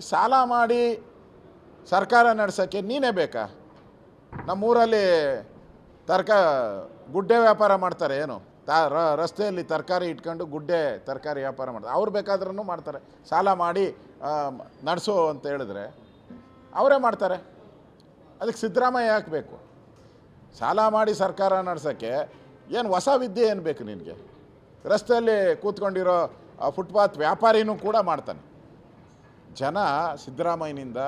ಸಾಲ ಮಾಡಿ ಸರ್ಕಾರ ನಡೆಸೋಕ್ಕೆ ನೀನೇ ಬೇಕಾ? ನಮ್ಮೂರಲ್ಲಿ ಗುಡ್ಡೆ ವ್ಯಾಪಾರ ಮಾಡ್ತಾರೆ, ಏನು ರಸ್ತೆಯಲ್ಲಿ ತರಕಾರಿ ಇಟ್ಕೊಂಡು ಗುಡ್ಡೆ ತರಕಾರಿ ವ್ಯಾಪಾರ ಮಾಡ್ತಾರೆ. ಅವ್ರು ಬೇಕಾದ್ರೂ ಮಾಡ್ತಾರೆ. ಸಾಲ ಮಾಡಿ ನಡೆಸು ಅಂತ ಹೇಳಿದ್ರೆ ಅವರೇ ಮಾಡ್ತಾರೆ. ಅದಕ್ಕೆ ಸಿದ್ದರಾಮಯ್ಯ ಯಾಕೆ ಬೇಕು? ಸಾಲ ಮಾಡಿ ಸರ್ಕಾರ ನಡೆಸೋಕ್ಕೆ ಏನು ಹೊಸ ವಿದ್ಯೆ ಏನು ಬೇಕು ನಿನಗೆ? ರಸ್ತೆಯಲ್ಲಿ ಕೂತ್ಕೊಂಡಿರೋ ಫುಟ್ಪಾತ್ ವ್ಯಾಪಾರಿನೂ ಕೂಡ ಮಾಡ್ತಾನೆ. ಜನ ಸಿದ್ದರಾಮಯ್ಯನಿಂದ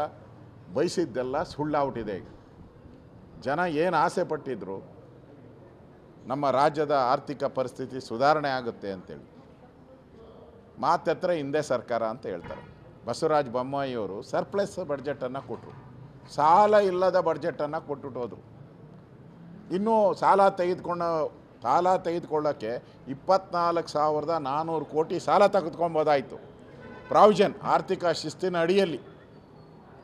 ಬಯಸಿದ್ದೆಲ್ಲ ಸುಳ್ಳಾಗ್ಬಿಟ್ಟಿದೆ. ಈಗ ಜನ ಏನು ಆಸೆ ಪಟ್ಟಿದ್ರು ನಮ್ಮ ರಾಜ್ಯದ ಆರ್ಥಿಕ ಪರಿಸ್ಥಿತಿ ಸುಧಾರಣೆ ಆಗುತ್ತೆ ಅಂತೇಳಿ ಮಾತೆತ್ರ ಹಿಂದೆ ಸರ್ಕಾರ ಅಂತ ಹೇಳ್ತಾರೆ. ಬಸವರಾಜ ಬೊಮ್ಮಾಯಿಯವರು ಸರ್ಪ್ಲಸ್ ಬಡ್ಜೆಟನ್ನು ಕೊಟ್ಟರು, ಸಾಲ ಇಲ್ಲದ ಬಡ್ಜೆಟನ್ನು ಕೊಟ್ಬಿಟ್ಟು ಹೋದರು. ಇನ್ನೂ ಸಾಲ ತೆಗೆದುಕೊಳ್ಳೋಕ್ಕೆ 24,400 ಕೋಟಿ ಸಾಲ ತೆಗೆದುಕೊಬೋದಾಯಿತು, ಪ್ರಾವಿಷನ್ ಆರ್ಥಿಕ ಶಿಸ್ತಿನ ಅಡಿಯಲ್ಲಿ.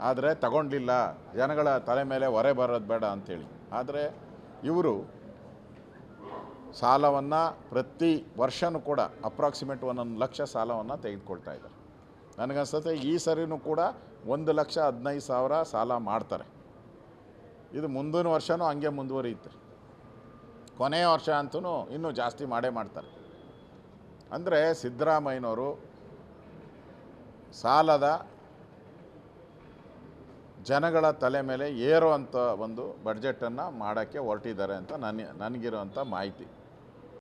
ಆದರೆ ತಗೊಂಡಿಲ್ಲ, ಜನಗಳ ತಲೆ ಮೇಲೆ ಹೊರೆ ಬರೋದು ಬೇಡ ಅಂಥೇಳಿ. ಆದರೆ ಇವರು ಸಾಲವನ್ನು ಪ್ರತಿ ವರ್ಷವೂ ಕೂಡ ಅಪ್ರಾಕ್ಸಿಮೇಟ್ 1 ಲಕ್ಷ ಸಾಲವನ್ನು ತೆಗೆದುಕೊಳ್ತಾ ಇದ್ದಾರೆ. ನನಗನ್ಸುತ್ತೆ ಈ ಸರಿನೂ ಕೂಡ 1,15,000 ಸಾಲ ಮಾಡ್ತಾರೆ. ಇದು ಮುಂದಿನ ವರ್ಷವೂ ಹಂಗೆ ಮುಂದುವರಿಯುತ್ತೆ. ಕೊನೆಯ ವರ್ಷ ಅಂತೂ ಇನ್ನೂ ಜಾಸ್ತಿ ಮಾಡೇ ಮಾಡ್ತಾರೆ. ಅಂದರೆ ಸಿದ್ದರಾಮಯ್ಯನವರು ಸಾಲದ ಜನಗಳ ತಲೆ ಮೇಲೆ ಏರುವಂಥ ಒಂದು ಬಡ್ಜೆಟನ್ನು ಮಾಡೋಕ್ಕೆ ಹೊರಟಿದ್ದಾರೆ ಅಂತ ನನಗಿರುವಂಥ ಮಾಹಿತಿ.